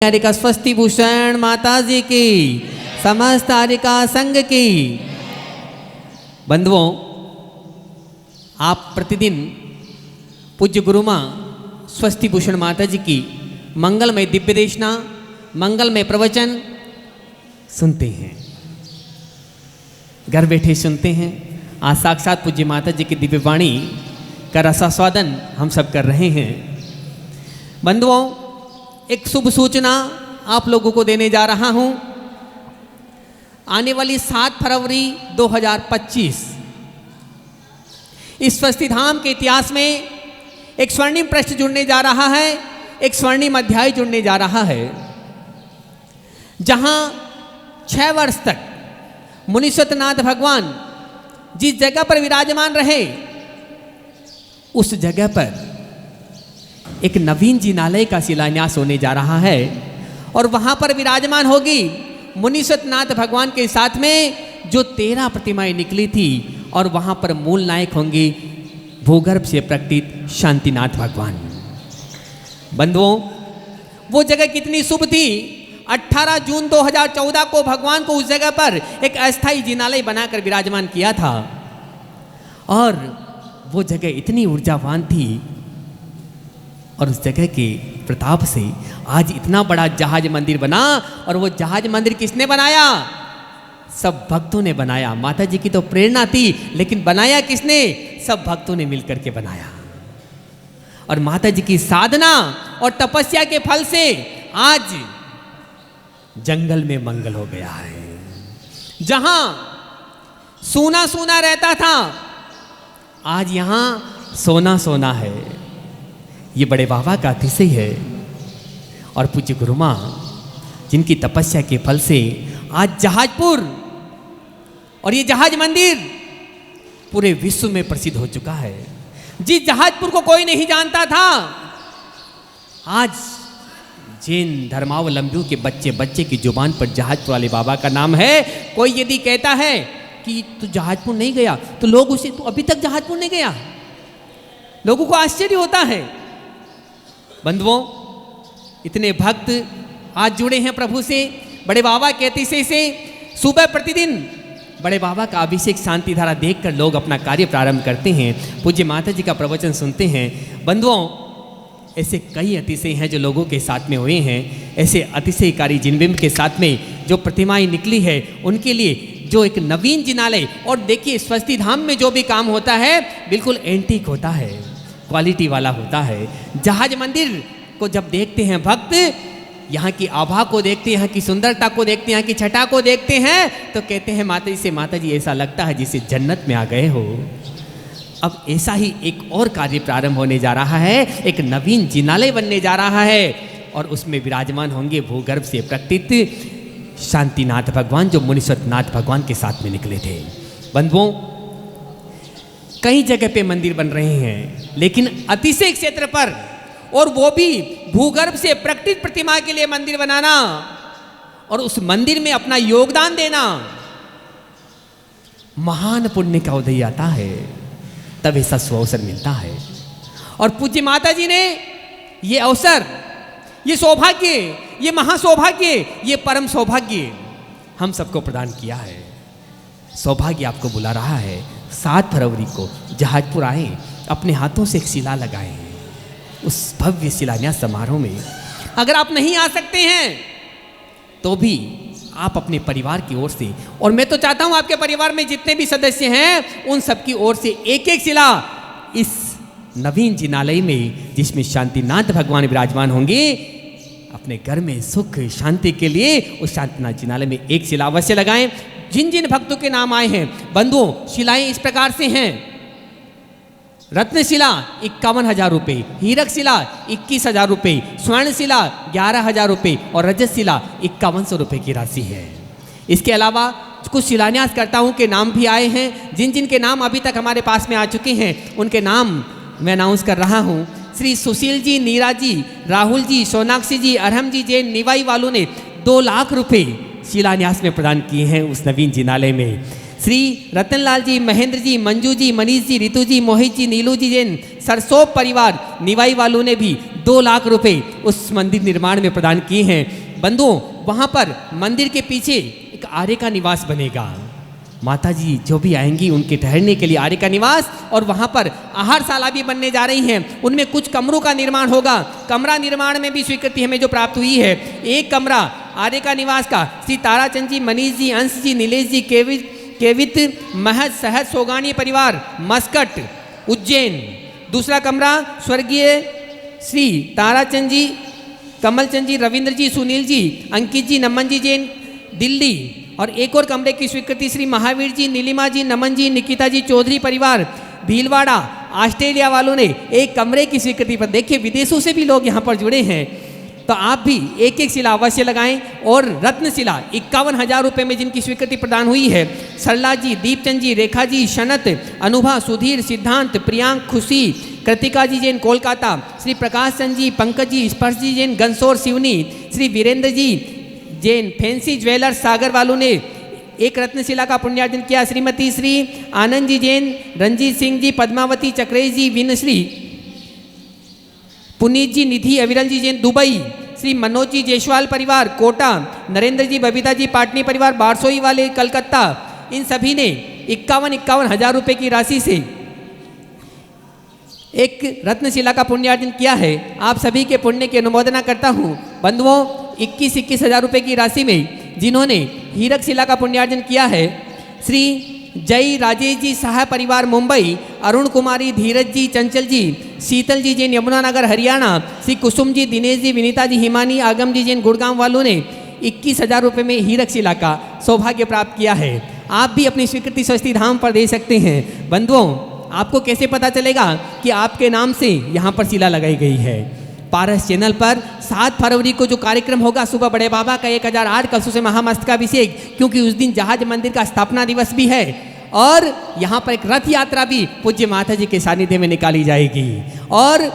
हरिका स्वस्ति भूषण माता जी की, समस्त हरिका संघ की। बंधुओं, आप प्रतिदिन पूज्य गुरु माँ स्वस्ति भूषण माता जी की मंगलमय दिव्य देशना, मंगलमय प्रवचन सुनते हैं, घर बैठे सुनते हैं। आज साक्षात पूज्य माता जी की दिव्य वाणी का रसास्वादन हम सब कर रहे हैं। बंधुओं, एक शुभ सूचना आप लोगों को देने जा रहा हूं। आने वाली 7 फरवरी 2025 इस स्वस्ति धाम के इतिहास में एक स्वर्णिम पृष्ठ जुड़ने जा रहा है, एक स्वर्णिम अध्याय जुड़ने जा रहा है, जहां 6 वर्ष तक मुनीश्वरनाथ भगवान जिस जगह पर विराजमान रहे, उस जगह पर एक नवीन जिनालय का शिलान्यास होने जा रहा है और वहां पर विराजमान होगी मुनीश्वरनाथ भगवान के साथ में जो 13 प्रतिमाएं निकली थी, और वहां पर मूल नायक होंगे भूगर्भ से प्रकटित शांतिनाथ भगवान। बंधुओं, वो जगह कितनी शुभ थी। 18 जून 2014 को भगवान को उस जगह पर एक अस्थायी जिनालय बनाकर विराजमान किया था, और वो जगह इतनी ऊर्जावान थी, और उस जगह के प्रताप से आज इतना बड़ा जहाज मंदिर बना। और वो जहाज मंदिर किसने बनाया? सब भक्तों ने बनाया। माता जी की तो प्रेरणा थी, लेकिन बनाया किसने? सब भक्तों ने मिलकर के बनाया। और माता जी की साधना और तपस्या के फल से आज जंगल में मंगल हो गया है। जहां सूना सूना रहता था, आज यहां सोना सोना है। ये बड़े बाबा का अतिशय है। और पूज्य गुरु माँ जिनकी तपस्या के फल से आज जहाजपुर और ये जहाज मंदिर पूरे विश्व में प्रसिद्ध हो चुका है। जिस जहाजपुर को कोई नहीं जानता था, आज जैन धर्मावलंबियों के बच्चे बच्चे की जुबान पर जहाजपुर वाले बाबा का नाम है। कोई यदि कहता है कि तू जहाजपुर नहीं गया, तो लोग उसे तू अभी तक जहाजपुर नहीं गया, लोगों को आश्चर्य होता है। बंधुओं, इतने भक्त आज जुड़े हैं प्रभु से, बड़े बाबा के अतिशय से। सुबह प्रतिदिन बड़े बाबा का अभिषेक शांति धारा देखकर लोग अपना कार्य प्रारंभ करते हैं, पूज्य माता जी का प्रवचन सुनते हैं। बंधुओं, ऐसे कई अतिशय हैं जो लोगों के साथ में हुए हैं। ऐसे अतिशयकारी जिनबिंब के साथ में जो प्रतिमाएं निकली है, उनके लिए जो एक नवीन जिनालय, और देखिए स्वस्ति धाम में जो भी काम होता है बिल्कुल एंटीक होता है, क्वालिटी वाला होता है। जहाज मंदिर को जब देखते हैं भक्त, यहाँ की आभा को देखते हैं, यहाँ की सुंदरता को देखते हैं, यहाँ की छटा को देखते हैं, तो कहते हैं माता जी से, माता जी ऐसा लगता है जिसे जन्नत में आ गए हो। अब ऐसा ही एक और कार्य प्रारंभ होने जा रहा है, एक नवीन जिनालय बनने जा रहा है, और उसमें विराजमान होंगे भूगर्भ से प्रकटित शांतिनाथ भगवान, जो मुनीश्वरनाथ भगवान के साथ में निकले थे। बंधुओं, कई जगह पे मंदिर बन रहे हैं, लेकिन अतिशय क्षेत्र पर, और वो भी भूगर्भ से प्रकटित प्रतिमा के लिए मंदिर बनाना और उस मंदिर में अपना योगदान देना, महान पुण्य का उदय आता है, तब ऐसा सुअवसर मिलता है। और पूज्य माता जी ने ये अवसर, ये सौभाग्य, ये महासौभाग्य, ये परम सौभाग्य हम सबको प्रदान किया है। सौभाग्य आपको बुला रहा है। 7 फरवरी को जहाजपुर आए, अपने हाथों से एक शिला लगाएं उस भव्य शिलान्यास समारोह में। अगर आप नहीं आ सकते हैं तो भी आप अपने परिवार की ओर से, और मैं तो चाहता हूं आपके परिवार में जितने भी सदस्य हैं उन सबकी ओर से एक एक शिला इस नवीन जिनालय में, जिसमें शांतिनाथ भगवान विराजमान होंगे, अपने घर में सुख शांति के लिए उस शांतिनाथ जिनालय में एक शिला अवश्य लगाएं। जिन जिन भक्तों के नाम आए हैं बंधुओं, शिलाएं इस प्रकार से हैं। रत्नशिला 51,000 रुपये, हीरक शिला 21,000 रुपये, स्वर्ण शिला 11,000 रुपये, और रजत शिला 5100 रुपये की राशि है। इसके अलावा कुछ शिलान्यासकर्ताओं के नाम भी आए हैं। जिन जिन के नाम अभी तक हमारे पास में आ चुके हैं उनके नाम मैं अनाउंस कर रहा हूँ। श्री सुशील जी, नीरा जी, राहुल जी, सोनाक्षी जी, अरहम जी जैन निवाई वालों ने 2 लाख रुपये शिलान्यास में प्रदान किए हैं उस नवीन जिनालय में। श्री रतनलाल जी, महेंद्र जी, मंजू जी, मनीष जी, रितु जी, मोहित जी, नीलू जी जैन सरसोप परिवार निवाई वालों ने भी 2 लाख रुपए उस मंदिर निर्माण में प्रदान किए हैं। बंधुओं, वहाँ पर मंदिर के पीछे एक आर्य का निवास बनेगा। माता जी जो भी आएंगी उनके ठहरने के लिए आर्य का निवास, और वहाँ पर आहारशाला भी बनने जा रही हैं। उनमें कुछ कमरों का निर्माण होगा। कमरा निर्माण में भी स्वीकृति हमें जो प्राप्त हुई है, एक कमरा आर्य का निवास का श्री ताराचंद जी, मनीष जी, अंश जी, नीलेश जी, केवित महज सहज सोगानी परिवार, मस्कट, उज्जैन। दूसरा कमरा स्वर्गीय श्री ताराचंद जी, कमलचंद जी, रविंद्र जी, सुनील जी, अंकित जी, नमन जी जैन, दिल्ली। और एक और कमरे की स्वीकृति श्री महावीर जी, नीलिमा जी, नमन जी, निकिता जी, चौधरी परिवार, भीलवाड़ा। ऑस्ट्रेलिया वालों ने एक कमरे की स्वीकृति पर, देखिए विदेशों से भी लोग यहाँ पर जुड़े हैं। तो आप भी एक एक शिला अवश्य लगाएं। और रत्न शिला 51,000 रुपये में जिनकी स्वीकृति प्रदान हुई है, सरला जी, दीपचंद जी, रेखा जी, शनत, अनुभा, सुधीर, सिद्धांत, प्रियांक, खुशी, कृतिका जी जैन कोलकाता, श्री प्रकाश चंद जी, पंकज जी, स्पर्श जी जैन गंसौर सिवनी, श्री वीरेंद्र जी जैन फैंसी ज्वेलर्स सागर वालों ने एक रत्नशिला का पुण्यार्जन किया। श्रीमती श्री आनंद जी जैन, रंजीत सिंह जी, पद्मावती, चक्रेश जी, विनश्री, पुनीत जी, निधि, अविरल जी जैन दुबई, श्री मनोज जी जयसवाल परिवार कोटा, नरेंद्र जी, बबीता जी, पाटनी परिवार बारसोई वाले कलकत्ता। इन सभी ने 51,000 रुपये की राशि से एक रत्नशिला का पुण्यार्जन किया है। आप सभी के पुण्य की अनुमोदना करता हूँ। बंधुओं, 21,000 रुपये की राशि में जिन्होंने हीरक शिला का पुण्यार्जन किया है, श्री जय राजेश जी शाह परिवार मुंबई, अरुण कुमारी, धीरज जी, चंचल जी, शीतल जी जैन यमुनानगर हरियाणा, श्री कुसुम जी, दिनेश जी, विनीता जी, हिमानी, आगम जी जैन गुड़गांव वालों ने 21,000 रुपये में हीरक शिला का सौभाग्य प्राप्त किया है। आप भी अपनी स्वीकृति स्वस्ति धाम पर दे सकते हैं। बंधुओं, आपको कैसे पता चलेगा कि आपके नाम से यहाँ पर शिला लगाई गई है? पारस चैनल पर 7 फरवरी को जो कार्यक्रम होगा, सुबह बड़े बाबा का 1008 कलशों से महामस्तकाभिषेक, क्योंकि उस दिन जहाज मंदिर का स्थापना दिवस भी है, और यहाँ पर एक रथ यात्रा भी पूज्य माता जी के सानिध्य में निकाली जाएगी, और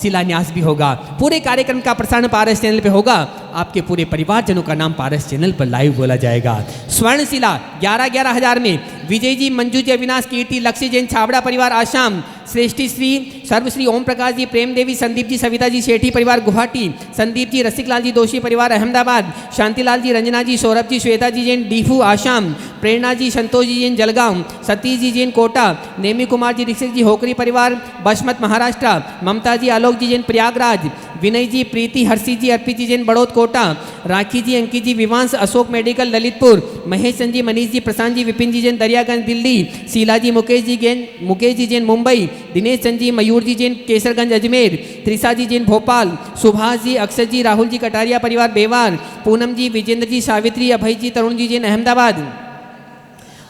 शिलान्यास भी होगा। पूरे कार्यक्रम का प्रसारण पारस चैनल पे होगा। आपके पूरे परिवारजनों का नाम पारस चैनल पर लाइव बोला जाएगा। स्वर्ण शिला 11,000 में विजय जी, मंजू जी, अविनाश, कीर्ति, लक्ष्य जैन छाबड़ा परिवार आसाम, श्रेष्ठी श्री सर्वश्री ओम प्रकाश जी, प्रेम देवी, संदीप जी, सविता जी, शेठी परिवार गुवाहाटी, संदीप जी, रसिकलाल जी, दोषी परिवार अहमदाबाद, शांतिलाल जी, रंजना जी, सौरभ जी, श्वेता जी जैन डीफू आसाम, प्रेरणा जी, संतोष जी जैन जलगांव, सतीश जी जैन कोटा, नेमी कुमार जी, दीक्षित जी, होकरी परिवार बसमत महाराष्ट्र, ममता जी, आलोक जी जैन प्रयागराज, विनय जी, प्रीति, हर्षी जी, अर्पित जी जैन बड़ौद कोटा, राखी जी, अंकित जी, विवांश, अशोक मेडिकल ललितपुर, महेश चंद जी, मनीष जी, प्रशांत जी, विपिन जी जैन दरियागंज दिल्ली, शीला जी, मुकेश जी जैन मुंबई, दिनेश चंद जी, मयूर जी जैन केसरगंज अजमेर, त्रिषा जी जैन भोपाल, सुभाष जी, अक्षय जी, राहुल जी कटारिया परिवार बेवार, पूनम जी, विजेंद्र जी, सावित्री, अभय जी, तरुण जी जैन अहमदाबाद,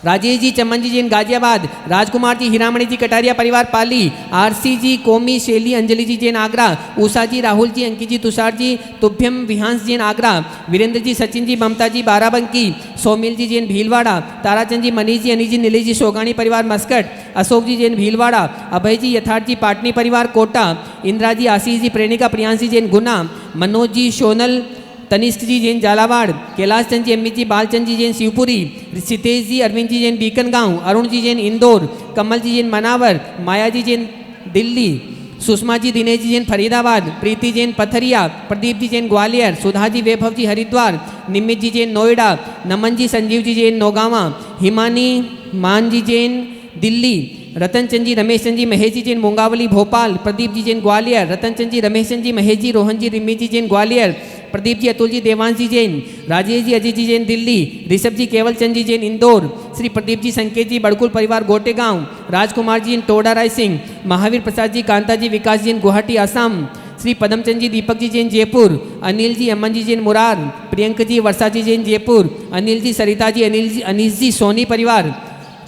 राजेश जी, चमन जी जैन गाजियाबाद, राजकुमार जी, हीरामणि जी कटारिया परिवार पाली, आरसी जी, कोमी, शैली, अंजलि जी जैन आगरा, उषा जी, राहुल जी, अंकित जी, तुषार जी, तुभ्यम, विहांस जैन आगरा, वीरेंद्र जी, सचिन जी, ममता जी बाराबंकी, सौमिल जी जैन भीलवाड़ा, ताराचंद जी, मनीष जी, अनिल जी, नीलेश जी, सोगानी परिवार मस्कट, अशोक जी जैन भीलवाड़ा, अभय जी, यथार्थ जी, पाटनी परिवार कोटा, इंदिरा जी, आशीष जी, प्रेरणिका, प्रियांशी जैन गुना, मनोज जी, सोनल, तनिष्क जी जैन झालावाड़, कैलाश चंद जी, अमित जी, बालचंद जी जैन शिवपुरी, सितेश जी, अरविंद जी जैन बीकन गांव, अरुण जी जैन इंदौर, कमल जी जैन मनावर, माया जी जैन दिल्ली, सुषमा जी, दिनेश जी जैन फरीदाबाद, प्रीति जैन पथरिया, प्रदीप जी जैन ग्वालियर, सुधा जी, वैभव जी हरिद्वार, निमित जी जैन नोएडा, नमन जी, संजीव जी जैन नौगावा, हिमानी मान जी जैन दिल्ली, रतन चंद जी, रमेश चंद जी, महेश जी जैन मुंगावली भोपाल, प्रदीप जी जैन ग्वालियर, रतन चंद जी, रमेश चंद जी, महेश जी, रोहन जी, रिमी जी जैन ग्वालियर, प्रदीप जी, अतुल जी, देवांश जी जैन, राजेश जी, अजय जी जैन दिल्ली, ऋषभ जी, केवल चंद जी जैन इंदौर, श्री प्रदीप जी, संकेत जी, बड़कुल परिवार गोटेगांव, राजकुमार जी टोडा राय सिंह, महावीर प्रसाद जी, कांता जी, विकास जी गुवाहाटी आसाम, श्री पदमचंद जी, दीपक जी जैन जयपुर, अनिल जी, अमन जी जैन मुरार, प्रियंक जी, वर्षा जी जैन जयपुर, अनिल जी, सरिता जी, अनीस जी, सोनी परिवार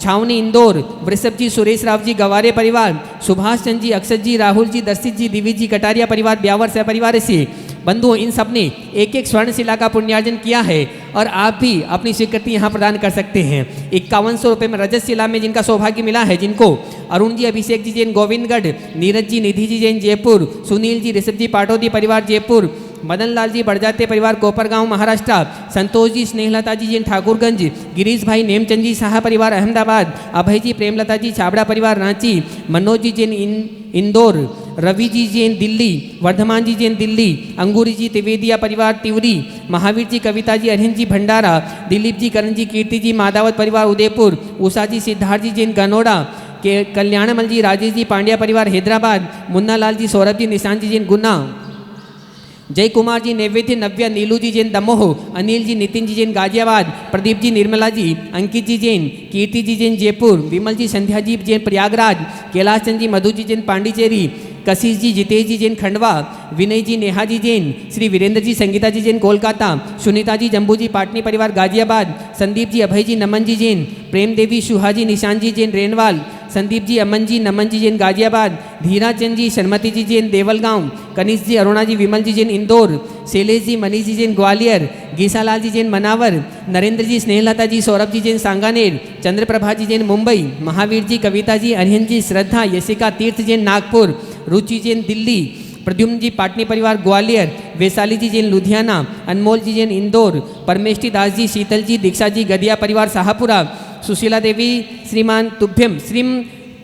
छावनी इंदौर, वृषभ जी, सुरेश राव जी गवारे परिवार, सुभाष चंद जी, अक्षत जी, राहुल जी, दर्शित जी, दिविज जी कटारिया परिवार ब्यावर सह परिवार से। बंधुओं, इन सब ने एक एक स्वर्ण शिला का पुण्यार्जन किया है, और आप भी अपनी स्वीकृति यहाँ प्रदान कर सकते हैं। 5100 रुपये में रजत शिला में जिनका सौभाग्य मिला है, जिनको अरुण जी, अभिषेक जी जैन गोविंदगढ़, नीरज जी, निधि जी जैन जयपुर, सुनील जी, ऋषभ जी पाटौदी परिवार जयपुर, मदन लाल जी बड़जाते परिवार कोपरगांव महाराष्ट्र, संतोष जी, स्नेहलता जी जैन ठाकुरगंज, गिरीश भाई, नेमचंद जी शाह परिवार अहमदाबाद, अभय जी, प्रेमलता जी छाबड़ा परिवार रांची, मनोज जी जैन इंदौर, रवि जी जैन दिल्ली, वर्धमान जी जैन दिल्ली, अंगूरी जी त्रिवेदिया परिवार तिवरी, महावीर जी कविता जी अरहिंद जी भंडारा, दिलीप जी करण जी कीर्ति जी मादावत परिवार उदयपुर, उषा जी सिद्धार्थ जी जैन गनौड़ा, के कल्याणमल जी राजेश जी पांड्या परिवार हैदराबाद, मुन्ना लाल जी सौरभ जी निशांत जी जैन गुना, जय कुमार जी नैवेद्य नव्या नीलू जी जैन दमोह, अनिल जी नितिन जी जैन गाजियाबाद, प्रदीप जी निर्मला जी, अंकित जी जैन, कीर्ति जी जैन जयपुर, विमल जी संध्या जी जैन प्रयागराज, कैलाश चंद जी मधु जी जैन पांडिचेरी, कशिश जी जितेश जी जैन खंडवा, विनय जी नेहा जी जैन, श्री वीरेंद्र जी संगीता जी जैन कोलकाता, सुनीता जी जम्बू जी पाटनी परिवार गाजियाबाद, संदीप जी अभय जी नमन जी जैन, प्रेम देवी सुहा जी निशांत जी जैन रेनवाल, संदीप जी अमन जी नमन जी जैन गाजियाबाद, धीरा चंद जी शर्मती जी जैन देवलगांव, कनिष्ठ जी अरुणा जी विमल जी जैन इंदौर, शैलेश जी मनीष जी जैन ग्वालियर, गीसालाल जी जैन मनावर, नरेंद्र जी स्नेहलता जी सौरभ जी जैन सांगानेर, चंद्रप्रभा जी जैन मुंबई, महावीर जी कविता जी अरहिंद जी श्रद्धा यशिका तीर्थ जैन नागपुर, रुचि जैन दिल्ली, प्रद्युम्न जी पाटनी परिवार ग्वालियर, वैशाली जी जैन लुधियाना, अनमोल जी जैन इंदौर, परमेष्टि दास जी शीतल जी दीक्षा जी गदिया परिवार शाहपुरा, सुशीला देवी श्रीमान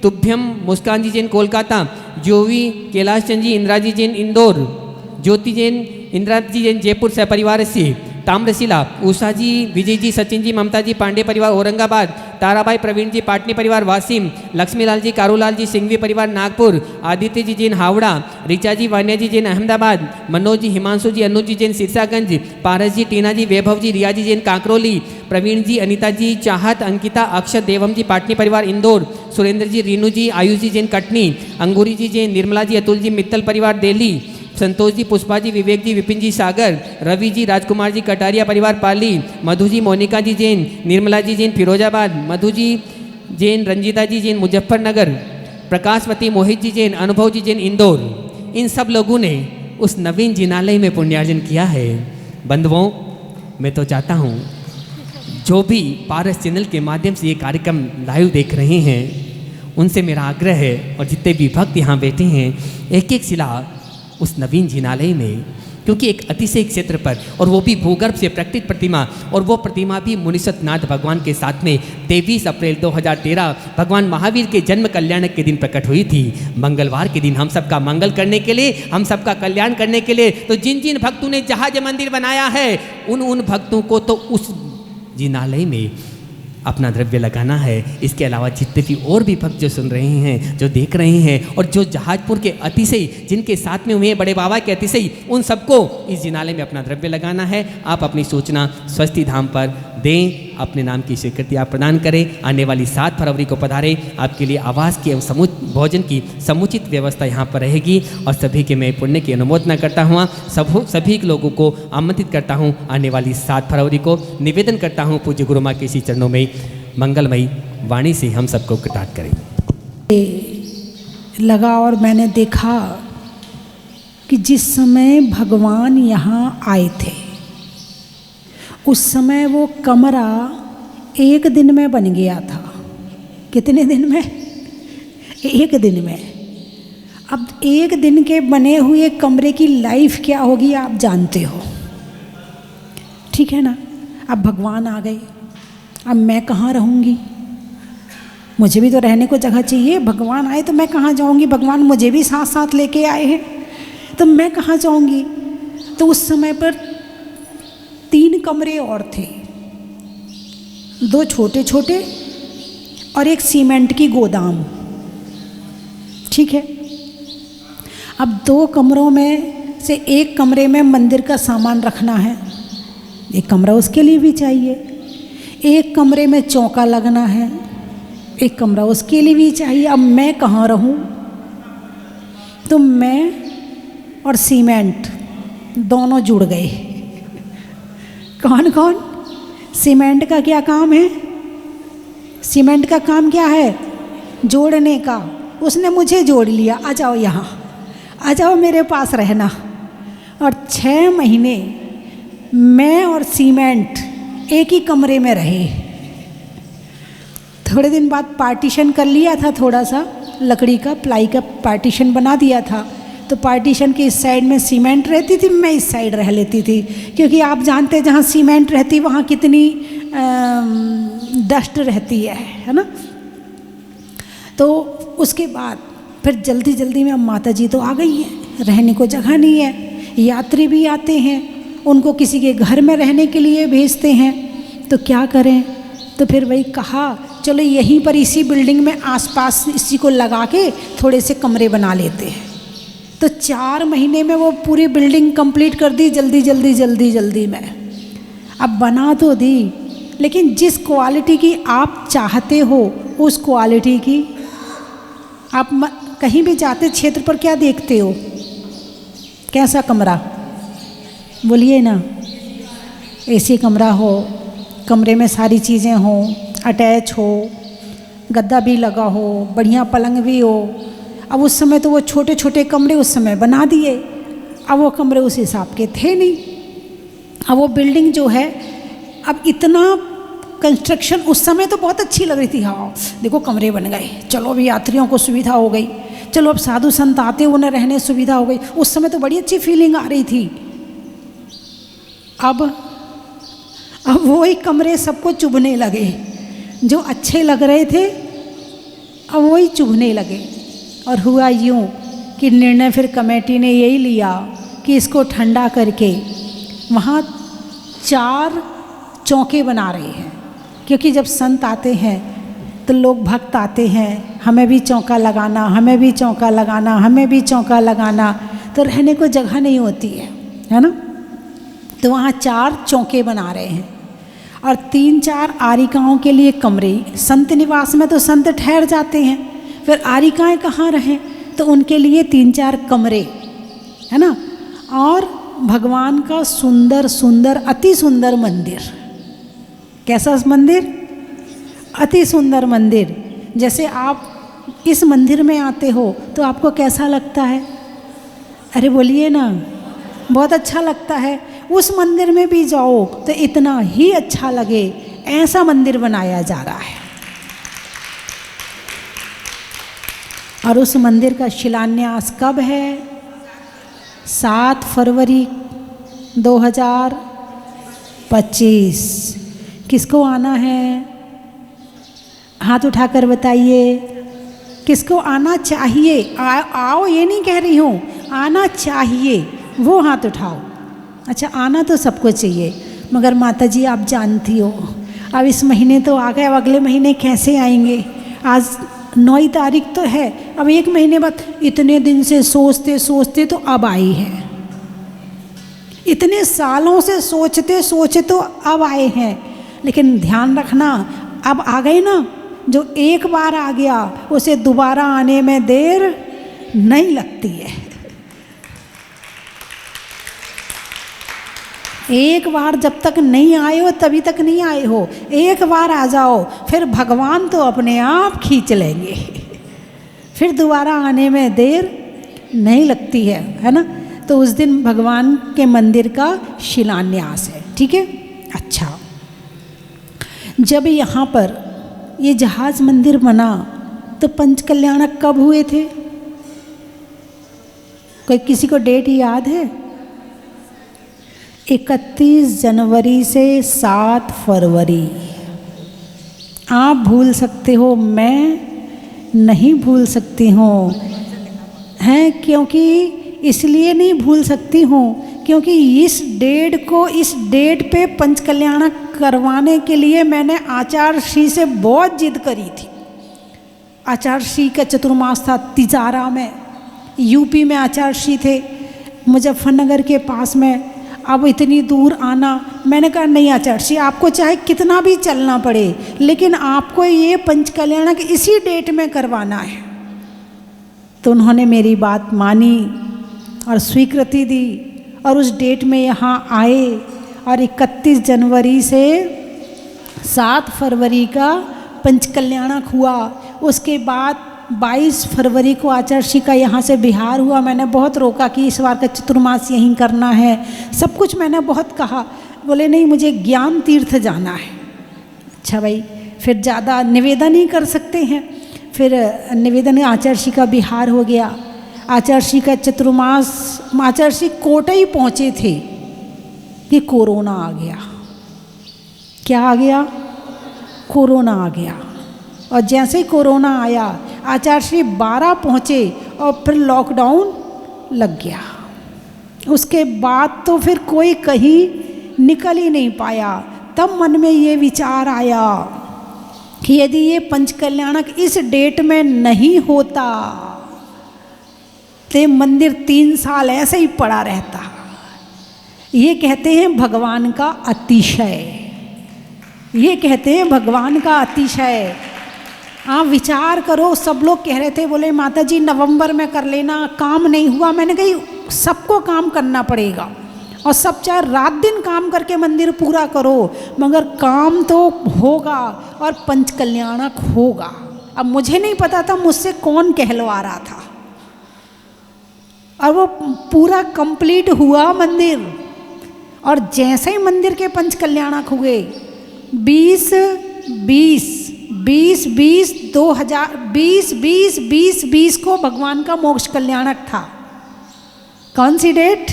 तुभ्यम मुस्कान जी जैन कोलकाता, जोवी कैलाश चंद जी इंदिरा जी जैन इंदौर, ज्योति जैन इंदिरा जी जैन जयपुर सहपरिवार से, ताम्रशिला उषा जी विजय जी सचिन जी ममता जी पांडे परिवार औरंगाबाद, ताराबाई प्रवीण जी पाटनी परिवार वासिम, लक्ष्मीलाल जी कारूलाल जी सिंघवी परिवार नागपुर, आदित्य जी जैन हावड़ा, ऋचा जी वान्या जी जैन अहमदाबाद, मनोज जी हिमांशु जी अनुज जी जैन सिरसागंज, पारस जी टीना जी वैभव जी रिया जी जैन कांकरोली, प्रवीण जी अनिता जी चाहत अंकिता अक्षत देवम जी पाटनी परिवार इंदौर, सुरेंद्र जी रीनू जी आयुष जी जैन कटनी, अंगूरी जी जैन निर्मला जी अतुल जी मित्तल परिवार दिल्ली, संतोष जी पुष्पा जी विवेक जी विपिन जी सागर, रवि जी राजकुमार जी कटारिया परिवार पाली, मधु जी मोनिका जी जैन, निर्मला जी जैन फिरोजाबाद, मधु जी जैन रंजीता जी जैन मुजफ्फरनगर, प्रकाशवती मोहित जी जैन अनुभव जी जैन इंदौर। इन सब लोगों ने उस नवीन जिनालय में पुण्यार्जन किया है। बंधुओं, मैं तो चाहता हूँ जो भी पारस चैनल के माध्यम से ये कार्यक्रम लाइव देख रहे हैं उनसे मेरा आग्रह है, और जितने भी भक्त यहाँ बैठे हैं, एक एक शिला उस नवीन जिनालय में, क्योंकि एक अतिशय क्षेत्र पर, और वो भी भूगर्भ से प्रकटित प्रतिमा, और वो प्रतिमा भी मुनीश्वरनाथ भगवान के साथ में 23 अप्रैल 2013 भगवान महावीर के जन्म कल्याण के दिन प्रकट हुई थी। मंगलवार के दिन हम सबका मंगल करने के लिए, हम सबका कल्याण करने के लिए, तो जिन जिन भक्तों ने जहाज मंदिर बनाया है उन भक्तों को तो उस जिनालय में अपना द्रव्य लगाना है। इसके अलावा जितने भी और भी भक्त जो सुन रहे हैं, जो देख रहे हैं, और जो जहाजपुर के अतिशय जिनके साथ में हुए बड़े बाबा के अतिशय, उन सबको इस जिनालय में अपना द्रव्य लगाना है। आप अपनी सूचना स्वस्ति धाम पर दें, अपने नाम की स्वीकृति आप प्रदान करें। आने वाली 7 फरवरी को पधारें, आपके लिए आवास की एवं भोजन की समुचित व्यवस्था यहाँ पर रहेगी, और सभी के मैं पुण्य की अनुमोदना करता हुआ सभी लोगों को आमंत्रित करता हूँ आने वाली 7 फरवरी को। निवेदन करता हूँ पूज्य गुरु माँ के इसी चरणों में मंगलमयी वाणी से हम सबको कृतार्थ करें। लगा और मैंने देखा कि जिस समय भगवान यहाँ आए थे उस समय वो कमरा 1 दिन में बन गया था। कितने दिन में? 1 दिन में। अब 1 दिन के बने हुए कमरे की लाइफ क्या होगी आप जानते हो, ठीक है ना। अब भगवान आ गए, अब मैं कहाँ रहूँगी? मुझे भी तो रहने को जगह चाहिए। भगवान आए तो मैं कहाँ जाऊँगी? भगवान मुझे भी साथ साथ लेके आए हैं, तो मैं कहाँ जाऊँगी? तो उस समय पर 3 कमरे और थे, 2 छोटे छोटे और एक सीमेंट की गोदाम, ठीक है। अब 2 कमरों में से एक कमरे में मंदिर का सामान रखना है, एक कमरा उसके लिए भी चाहिए। एक कमरे में चौका लगना है, एक कमरा उसके लिए भी चाहिए। अब मैं कहाँ रहूँ? तो मैं और सीमेंट दोनों जुड़ गए। कौन कौन? सीमेंट का क्या काम है? सीमेंट का काम क्या है? जोड़ने का। उसने मुझे जोड़ लिया, आ जाओ यहाँ, आ जाओ मेरे पास रहना। और 6 महीने मैं और सीमेंट एक ही कमरे में रहे। थोड़े दिन बाद पार्टीशन कर लिया था, थोड़ा सा लकड़ी का प्लाई का पार्टीशन बना दिया था। तो पार्टीशन के इस साइड में सीमेंट रहती थी, मैं इस साइड रह लेती थी, क्योंकि आप जानते हैं जहाँ सीमेंट रहती वहाँ कितनी डस्ट रहती है ना। तो उसके बाद फिर जल्दी जल्दी में अब माता जी तो आ गई हैं, रहने को जगह नहीं है, यात्री भी आते हैं, उनको किसी के घर में रहने के लिए भेजते हैं, तो क्या करें। तो फिर वही कहा चलो यहीं पर इसी बिल्डिंग में आसपास इसी को लगा के थोड़े से कमरे बना लेते हैं। तो 4 महीने में वो पूरी बिल्डिंग कंप्लीट कर दी, जल्दी जल्दी जल्दी जल्दी में। अब बना तो दी, लेकिन जिस क्वालिटी की आप चाहते हो उस क्वालिटी की आप कहीं भी जाते क्षेत्र पर क्या देखते हो, कैसा कमरा, बोलिए ना। एसी कमरा हो, कमरे में सारी चीज़ें हों, अटैच हो, गद्दा भी लगा हो, बढ़िया पलंग भी हो। अब उस समय तो वो छोटे छोटे कमरे उस समय बना दिए, अब वो कमरे उस हिसाब के थे नहीं। अब वो बिल्डिंग जो है, अब इतना कंस्ट्रक्शन उस समय तो बहुत अच्छी लग रही थी, हाँ देखो कमरे बन गए, चलो अभी यात्रियों को सुविधा हो गई, चलो अब साधु संत आते उन्हें रहने सुविधा हो गई। उस समय तो बड़ी अच्छी फीलिंग आ रही थी। अब वही कमरे सबको चुभने लगे, जो अच्छे लग रहे थे अब वही चुभने लगे। और हुआ यूँ कि निर्णय फिर कमेटी ने यही लिया कि इसको ठंडा करके वहाँ 4 चौके बना रहे हैं, क्योंकि जब संत आते हैं तो लोग भक्त आते हैं, हमें भी चौका लगाना, हमें भी चौका लगाना, हमें भी चौका लगाना, तो रहने को जगह नहीं होती है ना। तो वहाँ 4 चौके बना रहे हैं और 3-4 आरिकाओं के लिए कमरे। संत निवास में तो संत ठहर जाते हैं, फिर आरिकाएँ कहाँ रहें, तो उनके लिए 3-4 कमरे, है ना। और भगवान का सुंदर सुंदर अति सुंदर मंदिर। कैसा मंदिर? अति सुंदर मंदिर। जैसे आप इस मंदिर में आते हो तो आपको कैसा लगता है? अरे बोलिए ना, बहुत अच्छा लगता है। उस मंदिर में भी जाओ तो इतना ही अच्छा लगे, ऐसा मंदिर बनाया जा रहा है। और उस मंदिर का शिलान्यास कब है? 7 फरवरी 2025। किसको आना है? हाथ उठाकर बताइए, किसको आना चाहिए? आओ ये नहीं कह रही हूँ, आना चाहिए वो हाथ उठाओ। अच्छा, आना तो सबको चाहिए, मगर माता जी आप जानती हो अब इस महीने तो आ गए, अब अगले महीने कैसे आएंगे? आज 9 तारीख तो है, अब 1 महीने बाद। इतने दिन से सोचते सोचते तो अब आई है, इतने सालों से सोचते सोचते तो अब आए हैं। लेकिन ध्यान रखना, अब आ गए ना, जो एक बार आ गया उसे दोबारा आने में देर नहीं लगती है। एक बार जब तक नहीं आए हो तभी तक नहीं आए हो, एक बार आ जाओ फिर भगवान तो अपने आप खींच लेंगे, फिर दोबारा आने में देर नहीं लगती है ना। तो उस दिन भगवान के मंदिर का शिलान्यास है, ठीक है। अच्छा, जब यहाँ पर ये जहाज मंदिर बना तो पंचकल्याणक कब हुए थे? कोई किसी को डेट याद है? 31 जनवरी से 7 फरवरी। आप भूल सकते हो, मैं नहीं भूल सकती हूँ, हैं? क्योंकि इसलिए नहीं भूल सकती हूँ क्योंकि इस डेट पे पंचकल्याणक करवाने के लिए मैंने आचार्य श्री से बहुत जिद करी थी। आचार्य श्री का चतुर्मास था तिजारा में, यूपी में आचार्य श्री थे, मुजफ्फरनगर के पास में। अब इतनी दूर आना, मैंने कहा नहीं आचार्य श्री, आपको चाहे कितना भी चलना पड़े, लेकिन आपको ये पंचकल्याणक इसी डेट में करवाना है। तो उन्होंने मेरी बात मानी और स्वीकृति दी और उस डेट में यहाँ आए और 31 जनवरी से 7 फरवरी का पंचकल्याणक हुआ। उसके बाद 22 फरवरी को आचार्य श्री का यहाँ से बिहार हुआ। मैंने बहुत रोका कि इस बार का चतुर्मास यहीं करना है, सब कुछ मैंने बहुत कहा। बोले नहीं, मुझे ज्ञान तीर्थ जाना है। अच्छा भाई, फिर ज़्यादा निवेदन ही कर सकते हैं। फिर निवेदन आचार्य श्री का बिहार हो गया। आचार्य श्री का चतुर्मास, आचार्य श्री कोटा ही पहुँचे थे कि कोरोना आ गया। क्या आ गया? कोरोना आ गया। और जैसे ही कोरोना आया, आचार्य श्री 12 पहुँचे और फिर लॉकडाउन लग गया। उसके बाद तो फिर कोई कहीं निकल ही नहीं पाया। तब मन में ये विचार आया कि यदि ये पंचकल्याणक इस डेट में नहीं होता तो मंदिर 3 साल ऐसे ही पड़ा रहता। ये कहते हैं भगवान का अतिशय, ये कहते हैं भगवान का अतिशय। आप विचार करो, सब लोग कह रहे थे, बोले माता जी नवंबर में कर लेना, काम नहीं हुआ। मैंने कही सबको काम करना पड़ेगा और सब चाहे रात दिन काम करके मंदिर पूरा करो, मगर काम तो होगा और पंचकल्याणक होगा। अब मुझे नहीं पता था मुझसे कौन कहलवा रहा था, और वो पूरा कंप्लीट हुआ मंदिर। और जैसे ही मंदिर के पंचकल्याणक हुए 2020 को भगवान का मोक्ष कल्याणक था। कौन सी डेट?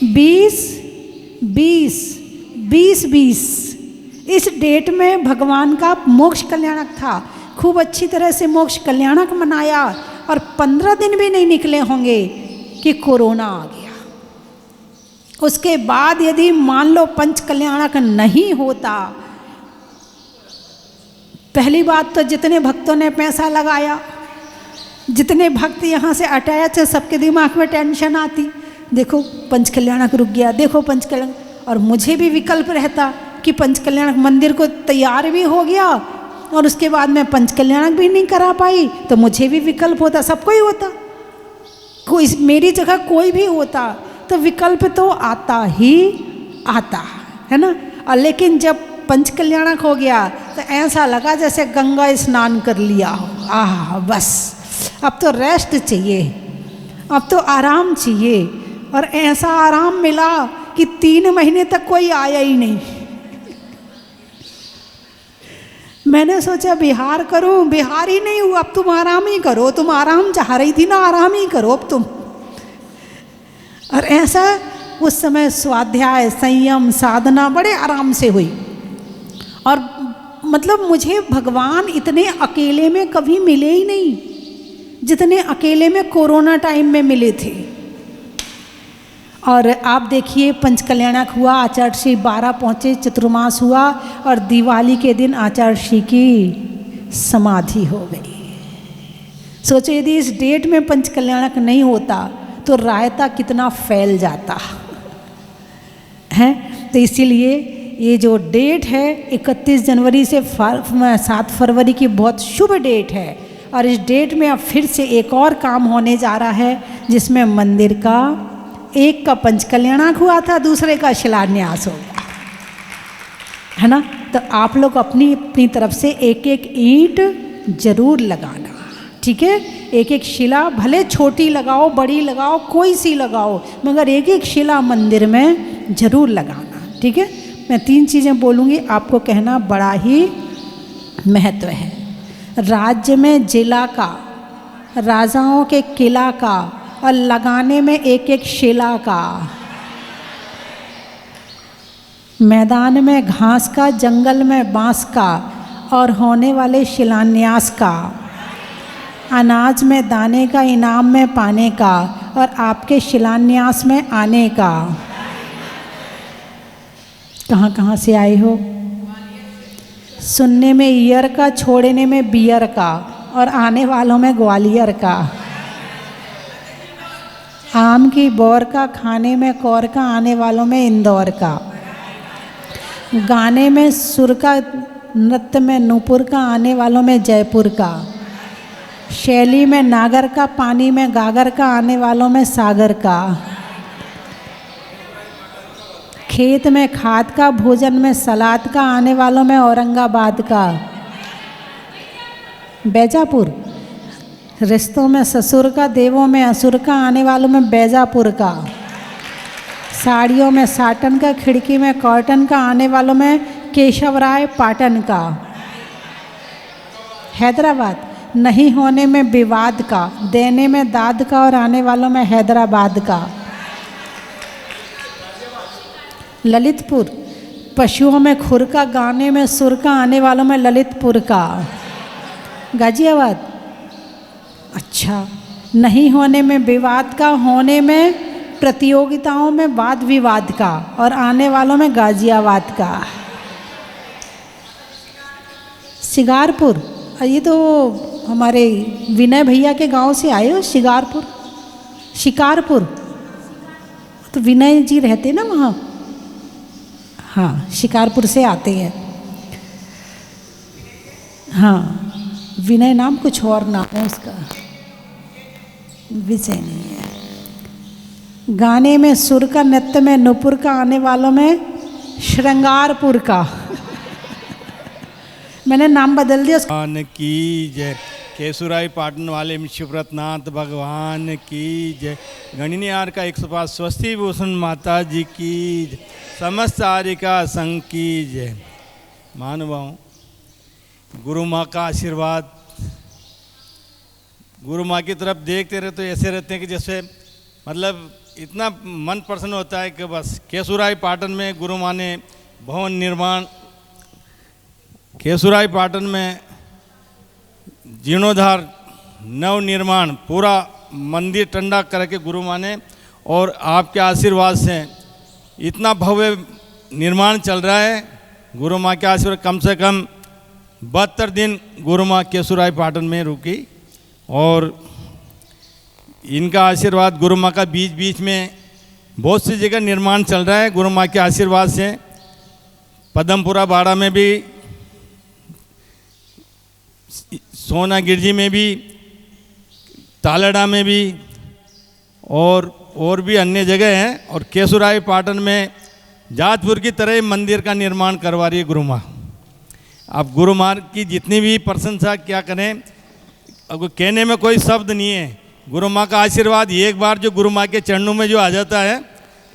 2020 इस डेट में भगवान का मोक्ष कल्याणक था। खूब अच्छी तरह से मोक्ष कल्याणक मनाया और 15 दिन भी नहीं निकले होंगे कि कोरोना आ गया। उसके बाद यदि मान लो पंच कल्याणक नहीं होता, पहली बात तो जितने भक्तों ने पैसा लगाया, जितने भक्त यहाँ से अटैच है, सबके दिमाग में टेंशन आती, देखो पंच कल्याणक रुक गया, देखो पंच कल्याणक। और मुझे भी विकल्प रहता कि पंच कल्याणक मंदिर को तैयार भी हो गया और उसके बाद मैं पंच कल्याणक भी नहीं करा पाई, तो मुझे भी विकल्प होता, सबको ही होता, कोई मेरी जगह कोई भी होता तो विकल्प तो आता ही आता है ना। और लेकिन जब पंच कल्याणक हो गया तो ऐसा लगा जैसे गंगा स्नान कर लिया हो। आह बस अब तो रेस्ट चाहिए, अब तो आराम चाहिए। और ऐसा आराम मिला कि 3 महीने तक कोई आया ही नहीं। मैंने सोचा बिहार करूं, बिहार ही नहीं हुआ, अब तुम आराम ही करो, तुम आराम चाह रही थी ना, आराम ही करो अब तुम। और ऐसा उस समय स्वाध्याय, संयम, साधना बड़े आराम से हुई। और मतलब मुझे भगवान इतने अकेले में कभी मिले ही नहीं जितने अकेले में कोरोना टाइम में मिले थे। और आप देखिए पंच कल्याणक हुआ, आचार्य श्री 12 पहुँचे, चतुर्मास हुआ और दिवाली के दिन आचार्य श्री की समाधि हो गई। सोचो यदि इस डेट में पंच कल्याणक नहीं होता तो रायता कितना फैल जाता है। तो इसीलिए ये जो डेट है 31 जनवरी से 7 फरवरी की बहुत शुभ डेट है। और इस डेट में अब फिर से एक और काम होने जा रहा है, जिसमें मंदिर का एक का पंच कल्याणक हुआ था, दूसरे का शिलान्यास होगा, है ना। तो आप लोग अपनी अपनी तरफ से एक एक ईंट जरूर लगाना, ठीक है। एक एक शिला भले छोटी लगाओ, बड़ी लगाओ, कोई सी लगाओ, मगर एक एक शिला मंदिर में जरूर लगाना, ठीक है। मैं 3 चीज़ें बोलूँगी, आपको कहना बड़ा ही महत्व है। राज्य में जिला का, राजाओं के किला का, और लगाने में एक एक शिला का, मैदान में घास का, जंगल में बांस का, और होने वाले शिलान्यास का, अनाज में दाने का, इनाम में पाने का, और आपके शिलान्यास में आने का। कहाँ कहाँ से आए हो? सुनने में ईयर का, छोड़ने में बियर का, और आने वालों में ग्वालियर का। आम की बौर का, खाने में कौर का, आने वालों में इंदौर का। गाने में सुर का, नृत्य में नूपुर का, आने वालों में जयपुर का। शैली में नागर का, पानी में गागर का, आने वालों में सागर का। खेत में खाद का, भोजन में सलाद का, आने वालों में औरंगाबाद का। बैजापुर। रिश्तों में ससुर का, देवों में असुर का, आने वालों में बैजापुर का। साड़ियों में साटन का, खिड़की में कॉटन का, आने वालों में केशवराय पाटन का। हैदराबाद। नहीं होने में विवाद का, देने में दाद का, और आने वालों में हैदराबाद का। ललितपुर। पशुओं में खुर का, गाने में सुर का, आने वालों में ललितपुर का। गाजियाबाद। अच्छा, नहीं होने में विवाद का, होने में प्रतियोगिताओं में वाद विवाद का, और आने वालों में गाजियाबाद का। शिकारपुर, ये तो हमारे विनय भैया के गांव से आए हो। शिकारपुर तो विनय जी रहते ना वहाँ। हाँ, शिकारपुर से आते हैं। हाँ, विनय नाम, कुछ और नाम है उसका, विषय नहीं है। गाने में सुर का, नृत्य में नुपुर का, आने वालों में श्रृंगारपुर का। मैंने नाम बदल दिया। भगवान की जय। केसुराई पाटन वाले शिवव्रतनाथ भगवान की जय। गणिनियार का 105 स्वस्ति भूषण माता जी की जय। समस्त आर्यिका संघ की जय। मानवाओं, गुरु माँ का आशीर्वाद, गुरु माँ की तरफ देखते रहे तो ऐसे रहते हैं कि जैसे मतलब इतना मन प्रसन्न होता है कि बस। केसुराई पाटन में गुरु माँ ने भवन निर्माण, केसुराई पाटन में जीर्णोद्धार, नव निर्माण, पूरा मंदिर टंडा करके गुरु माँ ने, और आपके आशीर्वाद से इतना भव्य निर्माण चल रहा है। गुरु माँ के आशीर्वाद, कम से कम 72 दिन गुरु माँ केसुराई पाटन में रुकी, और इनका आशीर्वाद, गुरु माँ का बीच बीच में बहुत सी जगह निर्माण चल रहा है गुरु माँ के आशीर्वाद से। पदमपुरा बाड़ा में भी, सोना गिरजी में भी, तालड़ा में भी, और भी अन्य जगह हैं। और केसुराई पाटन में जाजपुर की तरह मंदिर का निर्माण करवा रही है गुरु माँ। अब गुरु माँ की जितनी भी प्रशंसा क्या करें, अब कहने में कोई शब्द नहीं है। गुरु माँ का आशीर्वाद एक बार जो गुरु माँ के चरणों में जो आ जाता है,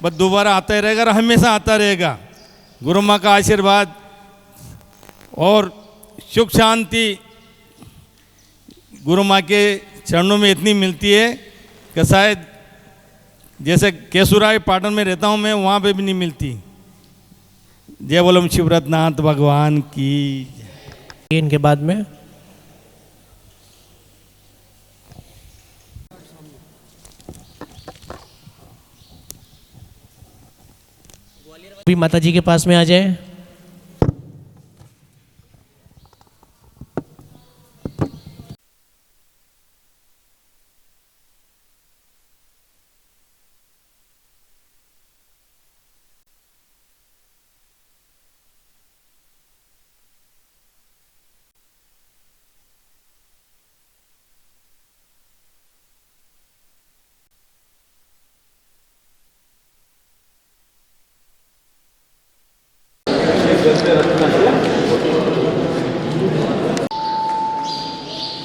बस दोबारा आता ही रहेगा और हमेशा आता रहेगा। गुरु माँ का आशीर्वाद और सुख शांति गुरु माँ के चरणों में इतनी मिलती है कि शायद जैसे केसुराई पाटन में रहता हूँ मैं, वहाँ पे भी नहीं मिलती। जय बोलो शिवव्रतनाथ भगवान की। इनके बाद में भी माता जी के पास में आ जाए।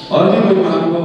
और भी कोई मान लो